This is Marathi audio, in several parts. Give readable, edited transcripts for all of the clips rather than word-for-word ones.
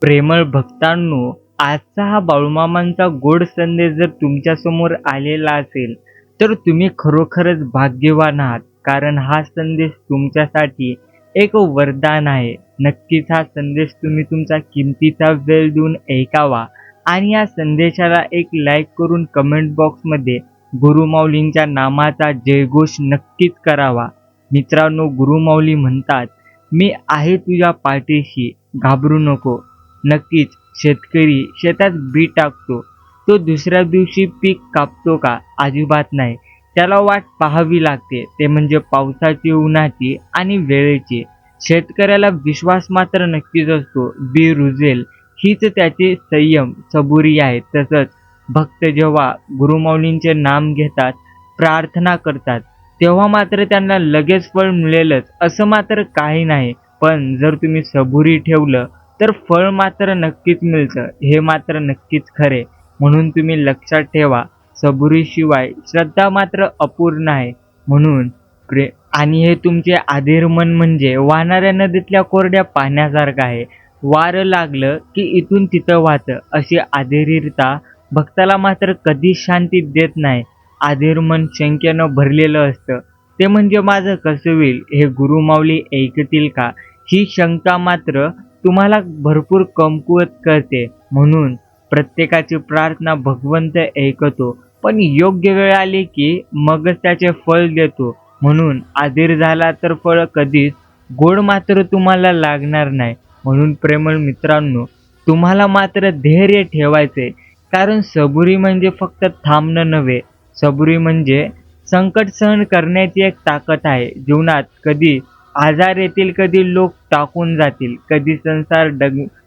प्रेमळ भक्तांनो, आजचा हा बाळूमामांचा गोड संदेश जर तुमच्यासमोर आलेला असेल, तर तुम्ही खरोखरच भाग्यवान आहात. कारण हा संदेश तुमच्यासाठी एक वरदान आहे. नक्कीच हा संदेश तुम्ही तुमचा किमतीचा वेळ देऊन ऐकावा आणि या संदेशाला एक लाईक करून कमेंट बॉक्समध्ये गुरुमाऊलींच्या नामाचा जयघोष नक्कीच करावा. मित्रांनो, गुरुमाऊली म्हणतात, "मी आहे तुझ्या पाठीशी, घाबरू नको." नक्कीच शेतकरी शेतात बी टाकतो. तो दुसऱ्या दिवशी पीक कापतो का? अजिबात नाही. त्याला वाट पाहावी लागते. ते म्हणजे पावसाची, उन्हाची आणि वेळेची. शेतकऱ्याला विश्वास मात्र नक्कीच असतो. बी रुजेल हीच त्याची संयम, सबुरी आहे. तसंच भक्त जेव्हा गुरुमाऊलींचे नाम घेतात, प्रार्थना करतात, तेव्हा मात्र त्यांना लगेच फळ मिळेलच असं मात्र काही नाही. पण जर तुम्ही सबुरी ठेवलं तर फळ मात्र नक्कीच मिळतं, हे मात्र नक्कीच खरे. म्हणून तुम्ही लक्षात ठेवा, सबुरीशिवाय श्रद्धा मात्र अपूर्ण आहे. म्हणून प्रे आणि हे तुमचे अधीर मन म्हणजे वाहणाऱ्या नदीतल्या कोरड्या पाण्यासारखं आहे. वारं लागलं की इथून तिथं वाहतं. अशी अधीरता भक्ताला मात्र कधीच शांती देत नाही. अधीर मन शंकेनं भरलेलं असतं. ते म्हणजे माझं कसं होईल? हे गुरुमाऊली ऐकतील का? ही शंका मात्र तुम्हाला भरपूर कमकुवत करते. म्हणून प्रत्येकाची प्रार्थना भगवंत ऐकतो, पण योग्य वेळ आली की मगच त्याचे फळ देतो. म्हणून अधीर झाला तर फळ कधीच गोड मात्र तुम्हाला लागणार नाही. म्हणून प्रेमळ मित्रांनो, तुम्हाला मात्र धैर्य ठेवायचे, कारण सबुरी म्हणजे फक्त थांबणं नव्हे. सबुरी म्हणजे संकट सहन करण्याची एक ताकद आहे. जीवनात कधी आजार येतील, कधी लोक टाकून जातील, कधी संसार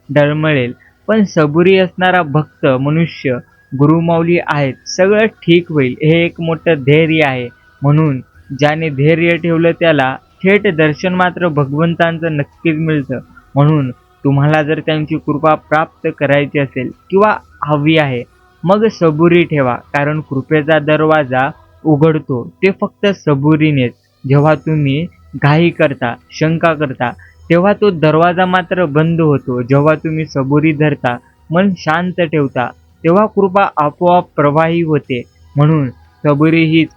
डळमळेल, पण सबुरी असणारा भक्त मनुष्य गुरुमाऊली आहेत. सगळं ठीक होईल, हे एक मोठं धैर्य आहे. म्हणून ज्याने धैर्य ठेवलं त्याला थेट दर्शन मात्र भगवंतांचं नक्कीच मिळतं. म्हणून तुम्हाला जर त्यांची कृपा प्राप्त करायची असेल किंवा हवी आहे, मग सबुरी ठेवा, कारण कृपेचा दरवाजा उघडतो ते फक्त सबुरीनेच. जेव्हा तुम्ही घाई करता, शंका करता, तेव्हा तो दरवाजा मात्र बंद होतो. जेव्हा तुम्ही सबुरी धरता, मन शांत ठेवता, तेव्हा कृपा आपोआप प्रवाही होते. म्हणून सबुरी हीच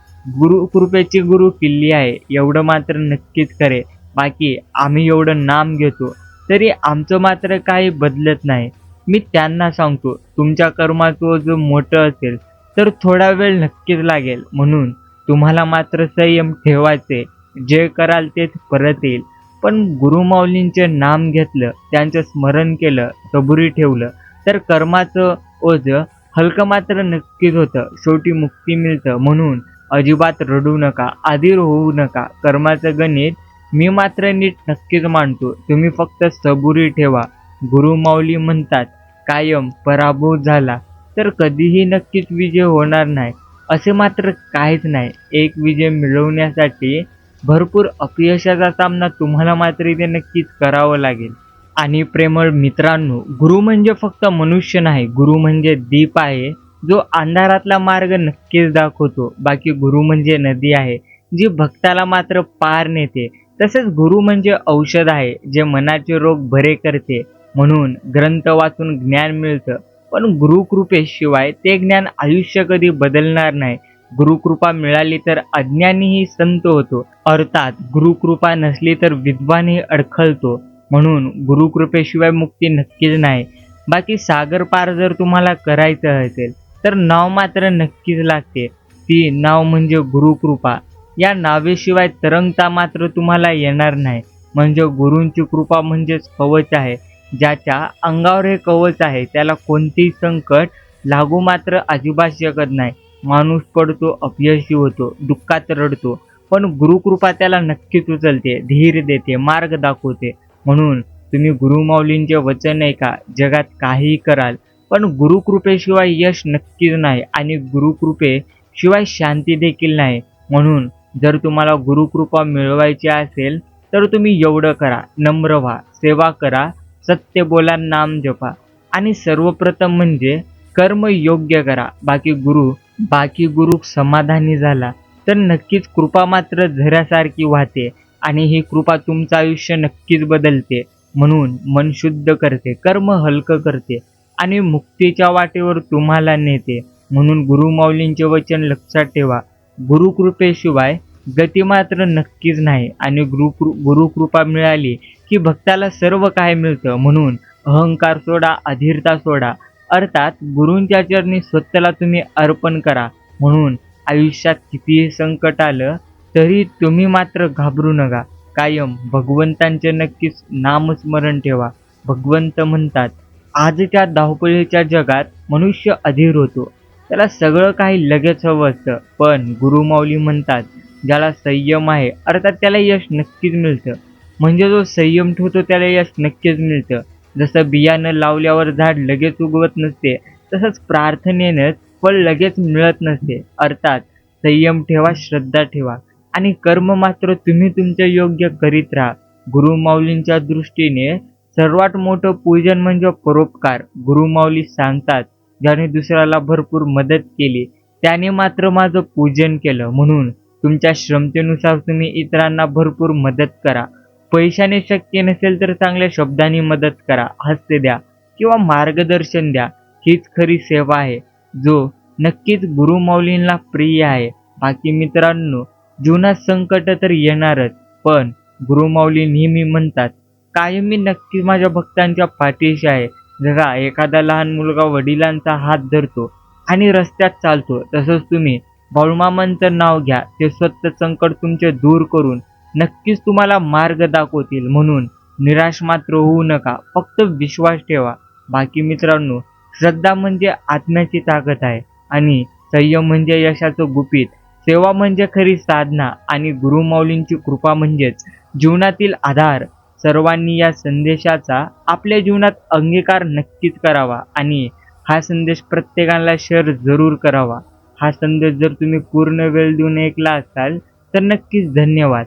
कृपेची गुरु किल्ली आहे, एवढं मात्र नक्कीच खरे. बाकी आम्ही एवढं नाम घेतो तरी आमचं मात्र काही बदलत नाही. मी त्यांना सांगतो, तुमच्या कर्माचं जो मोठं असेल तर थोडा वेळ नक्कीच लागेल. म्हणून तुम्हाला मात्र संयम ठेवायचे. जे कराल तेच परत येईल. पण गुरुमाऊलींचे नाम घेतलं, त्यांचं स्मरण केलं, सबुरी ठेवलं, तर कर्माचं ओझं हलकं मात्र नक्कीच होतं. शेवटी मुक्ती मिळतं. म्हणून अजिबात रडू नका, अधीर होऊ नका. कर्माचं गणित मी मात्र नीट नक्कीच मांडतो. तुम्ही फक्त सबुरी ठेवा. गुरुमाऊली म्हणतात, कायम पराभव झाला तर कधीही नक्कीच विजय होणार नाही. असे मात्र काहीच नाही. एक विजय मिळवण्यासाठी भरपूर अपयशाचा सामना तुम्हाला मात्र इथे नक्कीच करावं लागेल. आणि प्रेमळ मित्रांनो, गुरु म्हणजे फक्त मनुष्य नाही, गुरु म्हणजे दीप आहे, जो अंधारातला मार्ग नक्कीच दाखवतो. बाकी गुरु म्हणजे नदी आहे, जी भक्ताला मात्र पार नेते. तसेच गुरु म्हणजे औषध आहे, जे मनाचे रोग बरे करते. म्हणून ग्रंथ वाचून ज्ञान मिळतं, पण गुरुकृपेशिवाय ते ज्ञान आयुष्य कधी बदलणार नाही. गुरुकृपा मिळाली तर अज्ञानीही संत होतो, अर्थात गुरुकृपा नसली तर विद्वानही अडखळतो. म्हणून गुरुकृपेशिवाय मुक्ती नक्कीच नाही. बाकी सागर पार जर तुम्हाला करायचं असेल तर नाव मात्र नक्कीच लागते. ती नाव म्हणजे गुरुकृपा. या नावेशिवाय तरंगता मात्र तुम्हाला येणार नाही. म्हणजे गुरूंची कृपा म्हणजेच कवच आहे. ज्याच्या अंगावर हे कवच आहे त्याला कोणतेही संकट लागू मात्र अजिबात शकत नाही. माणूस पडतो, अपयशी होतो, दुःखात रडतो, पण गुरुकृपा त्याला नक्कीच उचलते, धीर देते, मार्ग दाखवते. म्हणून तुम्ही गुरुमाऊलींचे वचन ऐका. जगात काहीही कराल, पण गुरुकृपेशिवाय यश नक्कीच नाही आणि गुरुकृपेशिवाय शांती देखील नाही. म्हणून जर तुम्हाला गुरुकृपा मिळवायची असेल तर तुम्ही एवढं करा: नम्र व्हा, सेवा करा, सत्य बोला, नाम जपा आणि सर्वप्रथम म्हणजे कर्म योग्य करा. बाकी गुरु समाधानी झाला तर नक्कीच कृपा मात्र झऱ्यासारखी वाहते आणि ही कृपा तुमचं आयुष्य नक्कीच बदलते. म्हणून मन शुद्ध करते, कर्म हलकं करते आणि मुक्तीच्या वाटेवर तुम्हाला नेते. म्हणून गुरुमाऊलींचे वचन लक्षात ठेवा. गुरुकृपेशिवाय गती मात्र नक्कीच नाही आणि गुरुकृपा मिळाली की भक्ताला सर्व काही मिळतं. म्हणून अहंकार सोडा, अधीरता सोडा, अर्थात गुरूंच्या चरणी स्वतःला तुम्ही अर्पण करा. म्हणून आयुष्यात कितीही संकट आलं तरी तुम्ही मात्र घाबरू नका. कायम भगवंतांचे नक्कीच नामस्मरण ठेवा. भगवंत म्हणतात, आजच्या धावपळीच्या जगात मनुष्य अधीर होतो. त्याला सगळं काही लगेच हवं असतं. पण गुरुमाऊली म्हणतात, ज्याला संयम आहे अर्थात त्याला यश नक्कीच मिळतं. म्हणजे जो संयम ठेवतो त्याला यश नक्कीच मिळतं. जसं बियाणं लावल्यावर झाड लगेच उगवत नसते, तसंच प्रार्थनेनंच फळ लगेच मिळत नसते. अर्थात संयम ठेवा, श्रद्धा ठेवा आणि कर्म मात्र तुम्ही तुमचे योग्य करीत राहा. गुरुमाऊलींच्या दृष्टीने सर्वात मोठं पूजन म्हणजे परोपकार. गुरुमाऊली सांगतात, ज्याने दुसऱ्याला भरपूर मदत केली त्याने मात्र माझं पूजन केलं. म्हणून तुमच्या क्षमतेनुसार तुम्ही इतरांना भरपूर मदत करा. पैशाने शक्य नसेल तर चांगल्या शब्दांनी मदत करा, हास्य द्या किंवा मार्गदर्शन द्या. हीच खरी सेवा आहे, जो नक्कीच गुरुमाऊलींना प्रिय आहे. बाकी मित्रांनो, जीवनात संकट तर येणारच, पण गुरुमाऊली नेहमी म्हणतात, कायम मी नक्की माझ्या भक्तांच्या पाठीशी आहे. जसा एखादा लहान मुलगा वडिलांचा हात धरतो आणि रस्त्यात चालतो, तसंच तुम्ही बाळूमामांचं नाव घ्या. ते स्वतः संकट तुमचे दूर करून नक्कीच तुम्हाला मार्ग दाखवतील. म्हणून निराश मात्र होऊ नका, फक्त विश्वास ठेवा. बाकी मित्रांनो, श्रद्धा म्हणजे आत्म्याची ताकद आहे आणि संयम म्हणजे यशाचं गुपित. सेवा म्हणजे खरी साधना आणि गुरुमाऊलींची कृपा म्हणजेच जीवनातील आधार. सर्वांनी या संदेशाचा आपल्या जीवनात अंगीकार नक्कीच करावा आणि हा संदेश प्रत्येकाला शेअर जरूर करावा. हा संदेश जर तुम्ही पूर्ण वेळ देऊन ऐकला असाल तर नक्कीच धन्यवाद.